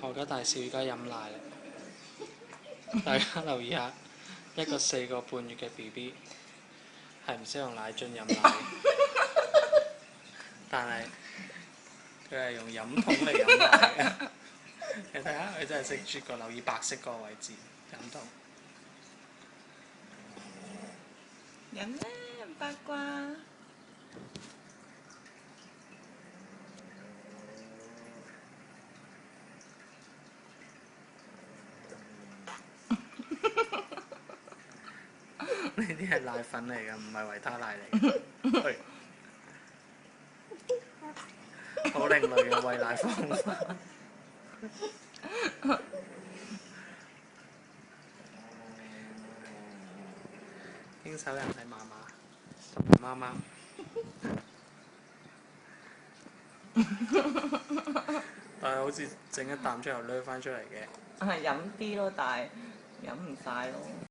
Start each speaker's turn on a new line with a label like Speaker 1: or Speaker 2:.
Speaker 1: 何家大少而家飲奶啦，大家留意下，一個4個半月嘅 BB 係唔識用奶樽飲奶嘅，但係佢係用飲筒嚟飲奶嘅。你睇下佢真係識啜個，留意白色個位置飲筒。
Speaker 2: 飲啦，八卦。
Speaker 1: 呢啲係奶粉嚟嘅，唔係維他奶嚟嘅。對，好另類嘅餵奶方法。經手人係嫲嫲同埋媽媽。但係好似整一啖之後掠翻出嚟嘅。
Speaker 2: 係飲啲咯，但係飲唔晒咯。